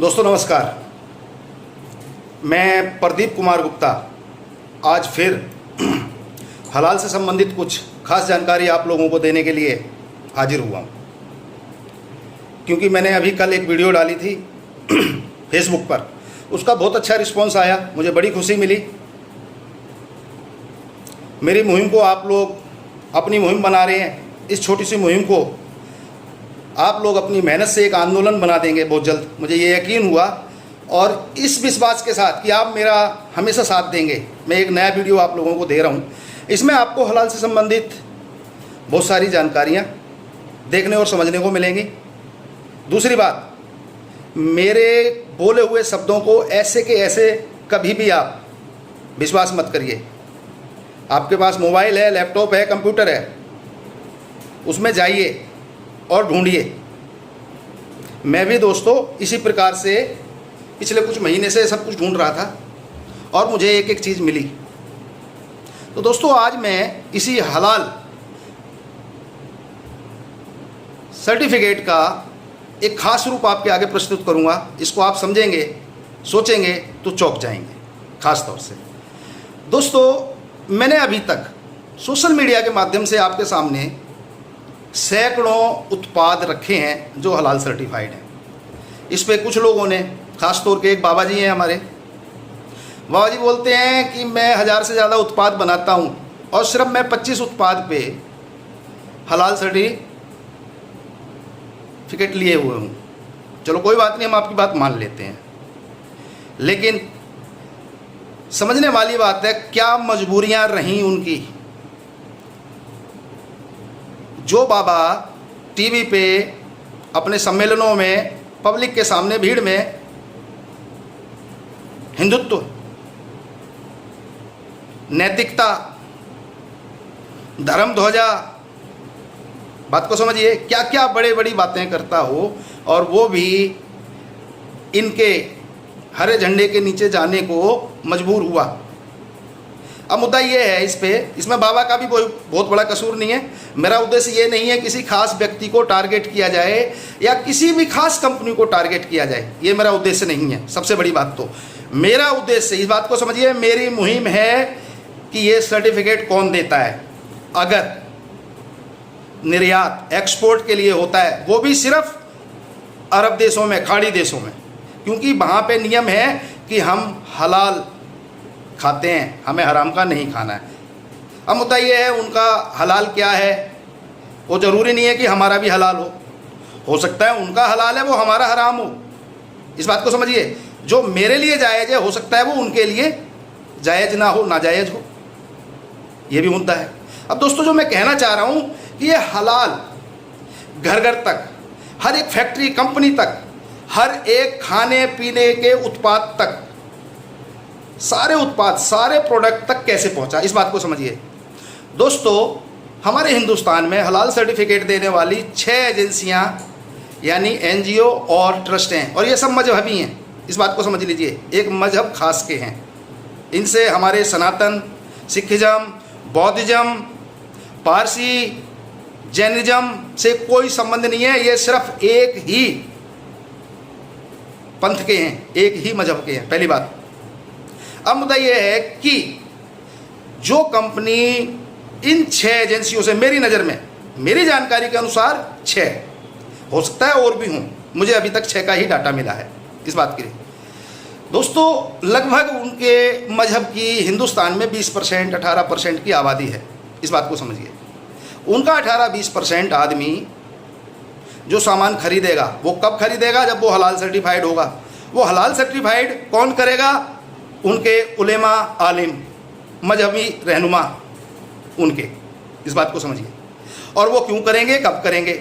दोस्तों नमस्कार। मैं प्रदीप कुमार गुप्ता आज फिर हलाल से संबंधित कुछ खास जानकारी आप लोगों को देने के लिए हाजिर हुआ हूँ, क्योंकि मैंने अभी कल एक वीडियो डाली थी फेसबुक पर। उसका बहुत अच्छा रिस्पांस आया, मुझे बड़ी खुशी मिली। मेरी मुहिम को आप लोग अपनी मुहिम बना रहे हैं। इस छोटी सी मुहिम को आप लोग अपनी मेहनत से एक आंदोलन बना देंगे बहुत जल्द, मुझे ये यकीन हुआ। और इस विश्वास के साथ कि आप मेरा हमेशा साथ देंगे, मैं एक नया वीडियो आप लोगों को दे रहा हूँ। इसमें आपको हलाल से संबंधित बहुत सारी जानकारियाँ देखने और समझने को मिलेंगी। दूसरी बात, मेरे बोले हुए शब्दों को ऐसे के ऐसे कभी भी आप विश्वास मत करिए। आपके पास मोबाइल है, लैपटॉप है, कंप्यूटर है, उसमें जाइए और ढूंढिए। मैं भी दोस्तों इसी प्रकार से पिछले कुछ महीने से सब कुछ ढूंढ रहा था और मुझे एक एक चीज़ मिली। तो दोस्तों आज मैं इसी हलाल सर्टिफिकेट का एक खास रूप आपके आगे प्रस्तुत करूंगा। इसको आप समझेंगे, सोचेंगे तो चौंक जाएंगे। खास तौर से दोस्तों, मैंने अभी तक सोशल मीडिया के माध्यम से आपके सामने सैकड़ों उत्पाद रखे हैं जो हलाल सर्टिफाइड हैं। इस पे कुछ लोगों ने, खास तौर के एक बाबा जी हैं हमारे, बाबा जी बोलते हैं कि मैं 1000 से ज़्यादा उत्पाद बनाता हूँ और सिर्फ मैं 25 उत्पाद पे हलाल सर्टिफिकेट लिए हुए हूँ। चलो कोई बात नहीं, हम आपकी बात मान लेते हैं, लेकिन समझने वाली बात है क्या मजबूरियाँ रहीं उनकी। जो बाबा टीवी पे अपने सम्मेलनों में, पब्लिक के सामने, भीड़ में हिंदुत्व, नैतिकता, धर्म ध्वजा, बात को समझिए, क्या क्या बड़े बड़ी बातें करता हो और वो भी इनके हरे झंडे के नीचे जाने को मजबूर हुआ। अब मुद्दा ये है इसमें बाबा का भी बहुत बड़ा कसूर नहीं है। मेरा उद्देश्य ये नहीं है किसी खास व्यक्ति को टारगेट किया जाए या किसी भी खास कंपनी को टारगेट किया जाए, ये मेरा उद्देश्य नहीं है। सबसे बड़ी बात तो मेरा उद्देश्य, इस बात को समझिए, मेरी मुहिम है कि ये सर्टिफिकेट कौन देता है। अगर निर्यात एक्सपोर्ट के लिए होता है, वो भी सिर्फ अरब देशों में, खाड़ी देशों में, क्योंकि वहाँ पे नियम है कि हम हलाल खाते हैं, हमें हराम का नहीं खाना है। अब मुद्दा ये है उनका हलाल क्या है। वो ज़रूरी नहीं है कि हमारा भी हलाल हो सकता है उनका हलाल है वो हमारा हराम हो। इस बात को समझिए, जो मेरे लिए जायज़ है हो सकता है वो उनके लिए जायज़ ना हो, नाजायज़ हो, ये भी मुद्दा है। अब दोस्तों जो मैं कहना चाह रहा हूँ कि ये हलाल घर घर तक, हर एक फैक्ट्री, कंपनी तक, हर एक खाने पीने के उत्पाद तक, सारे उत्पाद, सारे प्रोडक्ट तक कैसे पहुंचा, इस बात को समझिए। दोस्तों हमारे हिंदुस्तान में हलाल सर्टिफिकेट देने वाली 6 एजेंसियां यानी एनजीओ और ट्रस्ट हैं, और ये सब मजहबी हैं। इस बात को समझ लीजिए, एक मजहब खास के हैं। इनसे हमारे सनातन, सिखिज्म, बौद्धिज्म, पारसी, जैनिज्म से कोई संबंध नहीं है। ये सिर्फ एक ही पंथ के हैं, एक ही मजहब के हैं, पहली बात। अब मुद्दा यह है कि जो कंपनी इन 6 एजेंसियों से, मेरी नज़र में, मेरी जानकारी के अनुसार 6, हो सकता है और भी हों, मुझे अभी तक 6 का ही डाटा मिला है इस बात के लिए। दोस्तों लगभग उनके मजहब की हिंदुस्तान में 20%, 18% की आबादी है। इस बात को समझिए, उनका 18-20% आदमी जो सामान खरीदेगा वो कब खरीदेगा, जब वो हलाल सर्टिफाइड होगा। वो हलाल सर्टिफाइड कौन करेगा? उनके उलेमा, आलिम, मजहबी रहनुमा उनके। इस बात को समझिए। और वो क्यों करेंगे, कब करेंगे?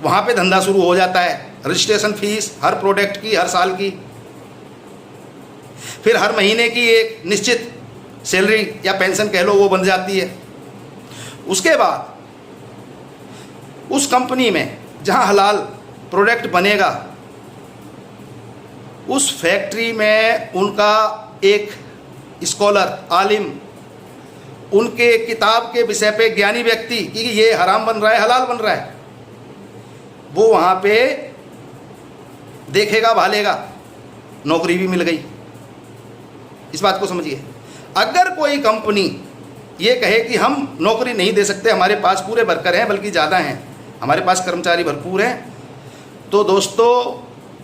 वहाँ पे धंधा शुरू हो जाता है। रजिस्ट्रेशन फीस हर प्रोडक्ट की, हर साल की, फिर हर महीने की एक निश्चित सैलरी या पेंशन कह लो, वो बन जाती है। उसके बाद उस कंपनी में जहाँ हलाल प्रोडक्ट बनेगा, उस फैक्ट्री में उनका एक स्कॉलर, आलिम, उनके किताब के विषय पे ज्ञानी व्यक्ति कि ये हराम बन रहा है, हलाल बन रहा है, वो वहाँ पे देखेगा भालेगा, नौकरी भी मिल गई। इस बात को समझिए। अगर कोई कंपनी ये कहे कि हम नौकरी नहीं दे सकते, हमारे पास पूरे वर्कर हैं, बल्कि ज़्यादा हैं, हमारे पास कर्मचारी भरपूर हैं, तो दोस्तों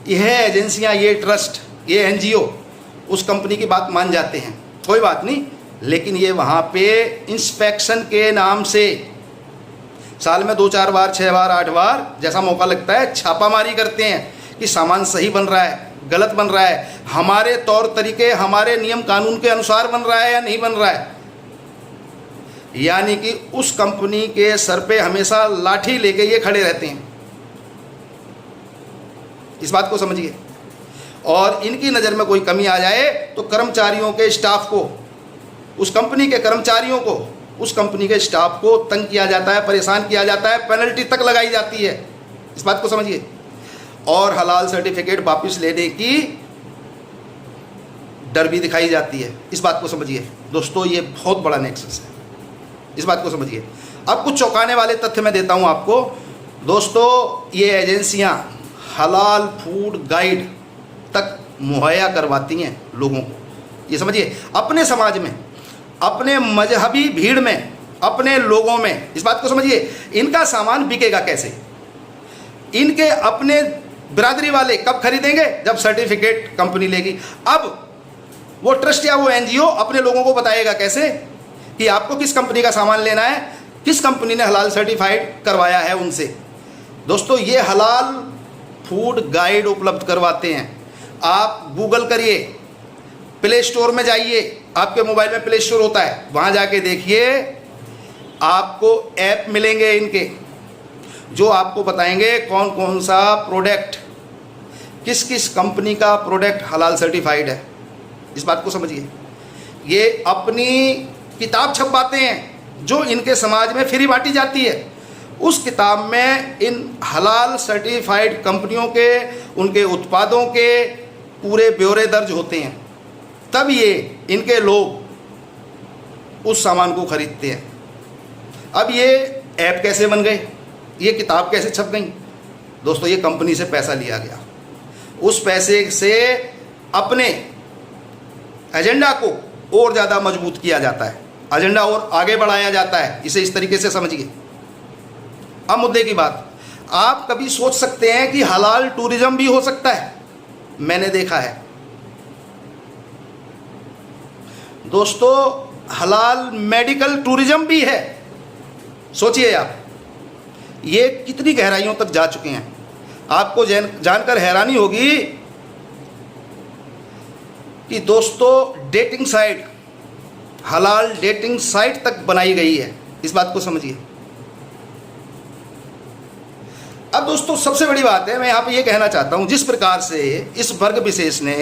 यह एजेंसियां, ये ट्रस्ट, ये एनजीओ उस कंपनी की बात मान जाते हैं, कोई बात नहीं। लेकिन ये वहाँ पे इंस्पेक्शन के नाम से साल में 2-4 बार, 6 बार, 8 बार, जैसा मौका लगता है छापामारी करते हैं कि सामान सही बन रहा है, गलत बन रहा है, हमारे तौर तरीके, हमारे नियम कानून के अनुसार बन रहा है या नहीं बन रहा है। यानी कि उस कंपनी के सर पे हमेशा लाठी लेके ये खड़े रहते हैं। इस बात को समझिए। और इनकी नज़र में कोई कमी आ जाए तो कर्मचारियों के स्टाफ को, उस कंपनी के कर्मचारियों को, उस कंपनी के स्टाफ को तंग किया जाता है, परेशान किया जाता है, पेनल्टी तक लगाई जाती है। इस बात को समझिए। और हलाल सर्टिफिकेट वापस लेने की डर भी दिखाई जाती है। इस बात को समझिए दोस्तों, ये बहुत बड़ा नेक्सस है। इस बात को समझिए। अब कुछ चौंकाने वाले तथ्य मैं देता हूं आपको दोस्तों। ये एजेंसियां हलाल फूड गाइड तक मुहैया करवाती हैं लोगों को। ये समझिए, अपने समाज में, अपने मजहबी भीड़ में, अपने लोगों में। इस बात को समझिए। इनका सामान बिकेगा कैसे? इनके अपने बिरादरी वाले कब खरीदेंगे? जब सर्टिफिकेट कंपनी लेगी। अब वो ट्रस्ट या वो एनजीओ अपने लोगों को बताएगा कैसे कि आपको किस कंपनी का सामान लेना है, किस कंपनी ने हलाल सर्टिफाइड करवाया है उनसे। दोस्तों ये हलाल फूड गाइड उपलब्ध करवाते हैं। आप गूगल करिए, प्ले स्टोर में जाइए, आपके मोबाइल में प्ले स्टोर होता है, वहाँ जाके देखिए, आपको ऐप मिलेंगे इनके जो आपको बताएंगे कौन कौन सा प्रोडक्ट, किस किस कंपनी का प्रोडक्ट हलाल सर्टिफाइड है। इस बात को समझिए। ये अपनी किताब छपवाते हैं जो इनके समाज में फ्री बांटी जाती है। उस किताब में इन हलाल सर्टिफाइड कंपनियों के, उनके उत्पादों के पूरे ब्यौरे दर्ज होते हैं। तब ये इनके लोग उस सामान को खरीदते हैं। अब ये ऐप कैसे बन गए, ये किताब कैसे छप गई? दोस्तों ये कंपनी से पैसा लिया गया, उस पैसे से अपने एजेंडा को और ज़्यादा मजबूत किया जाता है, एजेंडा और आगे बढ़ाया जाता है। इसे इस तरीके से समझिए। अब मुद्दे की बात, आप कभी सोच सकते हैं कि हलाल टूरिज्म भी हो सकता है? मैंने देखा है दोस्तों, हलाल मेडिकल टूरिज्म भी है। सोचिए आप, ये कितनी गहराइयों तक जा चुके हैं। आपको जानकर हैरानी होगी कि दोस्तों डेटिंग साइट, हलाल डेटिंग साइट तक बनाई गई है। इस बात को समझिए। अब दोस्तों सबसे बड़ी बात है, मैं यहाँ पे ये कहना चाहता हूँ, जिस प्रकार से इस वर्ग विशेष ने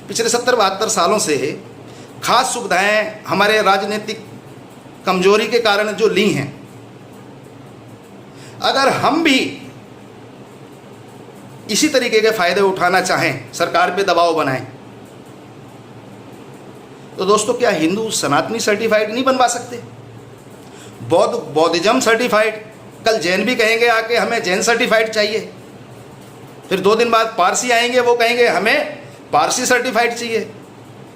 पिछले 70-72 सालों से खास सुविधाएं हमारे राजनीतिक कमजोरी के कारण जो ली हैं, अगर हम भी इसी तरीके के फायदे उठाना चाहें, सरकार पे दबाव बनाएं, तो दोस्तों क्या हिंदू सनातनी सर्टिफाइड नहीं बनवा सकते? बौद्धिज्म सर्टिफाइड, कल जैन भी कहेंगे आके हमें जैन सर्टिफाइड चाहिए। फिर 2 दिन बाद पारसी आएंगे, वो कहेंगे हमें पारसी सर्टिफाइड चाहिए।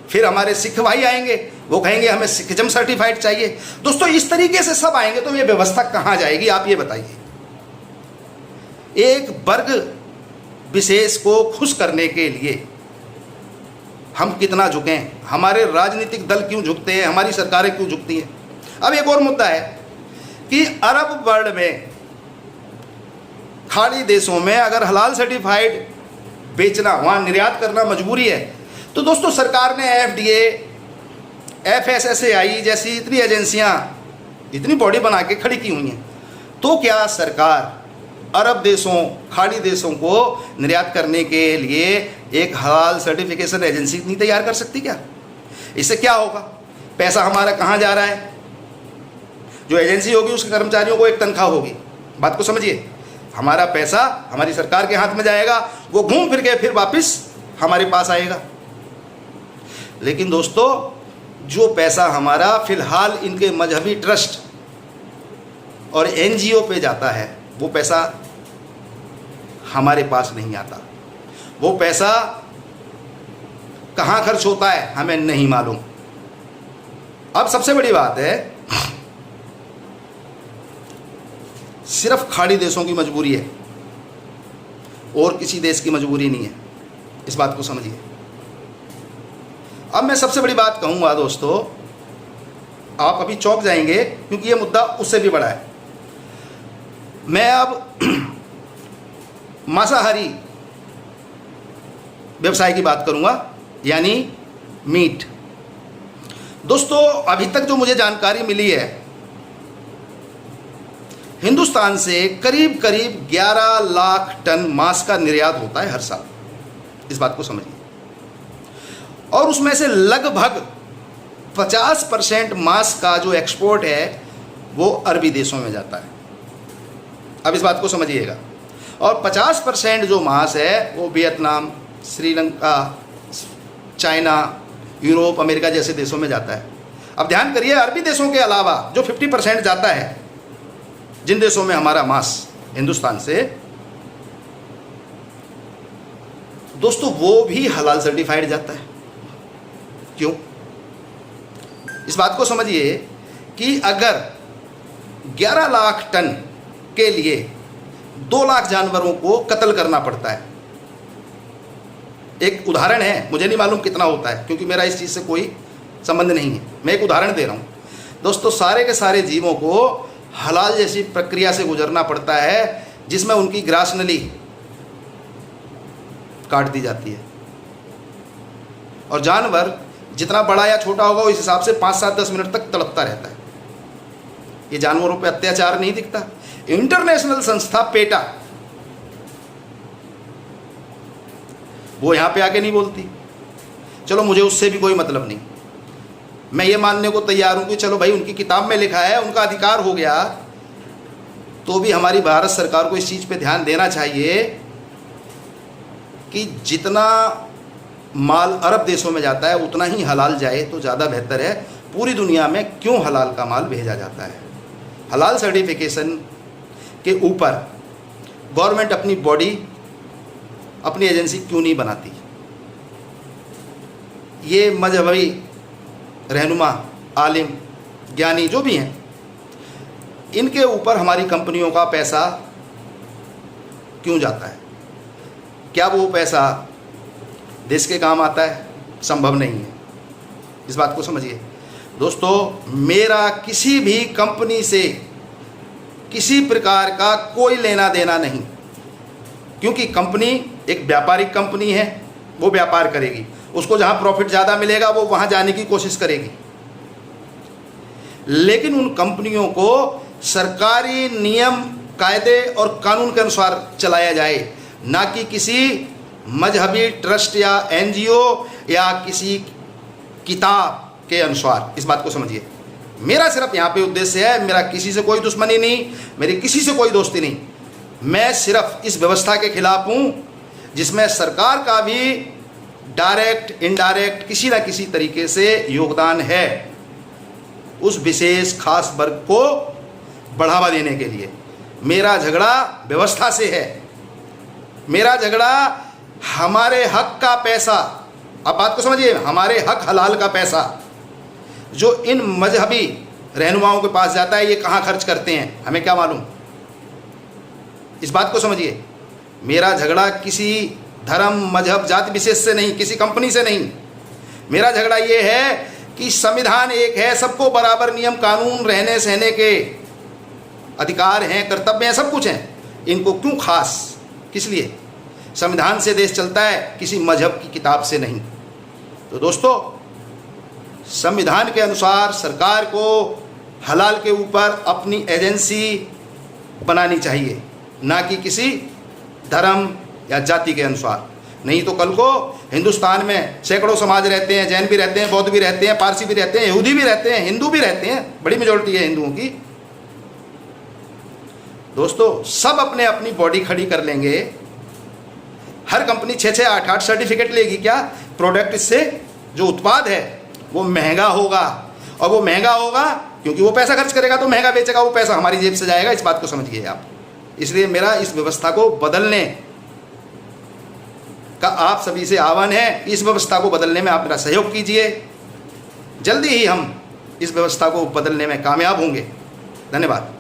फिर हमारे सिख भाई आएंगे, वो कहेंगे हमें सिखिज्म सर्टिफाइड चाहिए। दोस्तों इस तरीके से सब आएंगे तो ये व्यवस्था कहाँ जाएगी, आप ये बताइए। एक वर्ग विशेष को खुश करने के लिए हम कितना झुकें, हमारे राजनीतिक दल क्यों झुकते हैं, हमारी सरकारें क्यों झुकती हैं। अब एक और मुद्दा है कि अरब वर्ल्ड में, खाड़ी देशों में अगर हलाल सर्टिफाइड बेचना, वहाँ निर्यात करना मजबूरी है, तो दोस्तों सरकार ने FDA, FSSAI जैसी इतनी एजेंसियाँ, इतनी बॉडी बना के खड़ी की हुई हैं। तो क्या सरकार अरब देशों, खाड़ी देशों को निर्यात करने के लिए एक हलाल सर्टिफिकेशन एजेंसी नहीं तैयार कर सकती क्या? इससे क्या होगा? पैसा हमारा कहाँ जा रहा है? जो एजेंसी होगी उसके कर्मचारियों को एक तनख्वाह होगी। बात को समझिए। हमारा पैसा हमारी सरकार के हाथ में जाएगा, वो घूम फिर के फिर वापस हमारे पास आएगा। लेकिन दोस्तों जो पैसा हमारा फिलहाल इनके मजहबी ट्रस्ट और NGO पे जाता है, वो पैसा हमारे पास नहीं आता। वो पैसा कहां खर्च होता है हमें नहीं मालूम। अब सबसे बड़ी बात है, सिर्फ खाड़ी देशों की मजबूरी है और किसी देश की मजबूरी नहीं है, इस बात को समझिए। अब मैं सबसे बड़ी बात कहूंगा दोस्तों, आप अभी चौंक जाएंगे क्योंकि ये मुद्दा उससे भी बड़ा है। मैं अब मांसाहारी व्यवसाय की बात करूंगा, यानी मीट। दोस्तों अभी तक जो मुझे जानकारी मिली है, हिंदुस्तान से करीब करीब 11 लाख टन मांस का निर्यात होता है हर साल, इस बात को समझिए। और उसमें से लगभग 50% मांस का जो एक्सपोर्ट है वो अरबी देशों में जाता है, अब इस बात को समझिएगा। और 50% जो मांस है वो Vietnam, Sri Lanka, China, Europe, America जैसे देशों में जाता है। अब ध्यान करिए, अरबी देशों के अलावा जो 50% जाता है, जिन देशों में हमारा मांस हिंदुस्तान से, दोस्तों वो भी हलाल सर्टिफाइड जाता है। क्यों? इस बात को समझिए कि अगर 11 लाख टन के लिए 2 लाख जानवरों को कत्ल करना पड़ता है, एक उदाहरण है, मुझे नहीं मालूम कितना होता है क्योंकि मेरा इस चीज़ से कोई संबंध नहीं है, मैं एक उदाहरण दे रहा हूँ दोस्तों। सारे के सारे जीवों को हलाल जैसी प्रक्रिया से गुजरना पड़ता है जिसमें उनकी ग्रास नली काट दी जाती है, और जानवर जितना बड़ा या छोटा होगा उस हिसाब से 5, 7, 10 मिनट तक तड़पता रहता है। ये जानवरों पे अत्याचार नहीं दिखता। इंटरनेशनल संस्था पेटा वो यहां पे आके नहीं बोलती, चलो मुझे उससे भी कोई मतलब नहीं, मैं ये मानने को तैयार हूं कि चलो भाई उनकी किताब में लिखा है, उनका अधिकार हो गया, तो भी हमारी भारत सरकार को इस चीज़ पे ध्यान देना चाहिए कि जितना माल अरब देशों में जाता है उतना ही हलाल जाए तो ज़्यादा बेहतर है। पूरी दुनिया में क्यों हलाल का माल भेजा जाता है? हलाल सर्टिफिकेशन के ऊपर गवर्नमेंट अपनी बॉडी, अपनी एजेंसी क्यों नहीं बनाती? ये मजहबी रहनुमा, आलिम, ज्ञानी जो भी हैं, इनके ऊपर हमारी कंपनियों का पैसा क्यों जाता है? क्या वो पैसा देश के काम आता है? संभव नहीं है, इस बात को समझिए। दोस्तों मेरा किसी भी कंपनी से किसी प्रकार का कोई लेना देना नहीं, क्योंकि कंपनी एक व्यापारिक कंपनी है, वो व्यापार करेगी, उसको जहाँ प्रॉफिट ज़्यादा मिलेगा वो वहाँ जाने की कोशिश करेगी। लेकिन उन कंपनियों को सरकारी नियम, कायदे और कानून के अनुसार चलाया जाए, ना कि किसी मजहबी ट्रस्ट या एनजीओ या किसी किताब के अनुसार, इस बात को समझिए। मेरा सिर्फ यहाँ पे उद्देश्य है, मेरा किसी से कोई दुश्मनी नहीं, मेरी किसी से कोई दोस्ती नहीं, मैं सिर्फ इस व्यवस्था के खिलाफ हूँ जिसमें सरकार का भी डायरेक्ट इनडायरेक्ट किसी ना किसी तरीके से योगदान है उस विशेष खास वर्ग को बढ़ावा देने के लिए। मेरा झगड़ा व्यवस्था से है, मेरा झगड़ा हमारे हक का पैसा, अब बात को समझिए, हमारे हक हलाल का पैसा जो इन मजहबी रहनुमाओं के पास जाता है, ये कहाँ खर्च करते हैं हमें क्या मालूम? इस बात को समझिए। मेरा झगड़ा किसी धर्म, मजहब, जाति विशेष से नहीं, किसी कंपनी से नहीं। मेरा झगड़ा ये है कि संविधान एक है, सबको बराबर नियम कानून, रहने सहने के अधिकार हैं, कर्तव्य हैं, सब कुछ हैं, इनको क्यों खास? किस लिए? संविधान से देश चलता है, किसी मजहब की किताब से नहीं। तो दोस्तों संविधान के अनुसार सरकार को हलाल के ऊपर अपनी एजेंसी बनानी चाहिए, ना कि किसी धर्म या जाति के अनुसार। नहीं तो कल को हिंदुस्तान में सैकड़ों समाज रहते हैं, जैन भी रहते हैं, बौद्ध भी रहते हैं, पारसी भी रहते हैं, यहूदी भी रहते हैं, हिंदू भी रहते हैं, बड़ी मेजॉरिटी है हिंदुओं की। दोस्तों सब अपने अपनी बॉडी खड़ी कर लेंगे, हर कंपनी 6-6, 8-8 सर्टिफिकेट लेगी क्या? प्रोडक्ट से जो उत्पाद है वो महंगा होगा, और वो महंगा होगा क्योंकि वो पैसा खर्च करेगा तो महंगा बेचेगा, वो पैसा हमारी जेब से जाएगा, इस बात को समझिए आप। इसलिए मेरा इस व्यवस्था को बदलने का आप सभी से आह्वान है, इस व्यवस्था को बदलने में आप मेरा सहयोग कीजिए। जल्दी ही हम इस व्यवस्था को बदलने में कामयाब होंगे। धन्यवाद।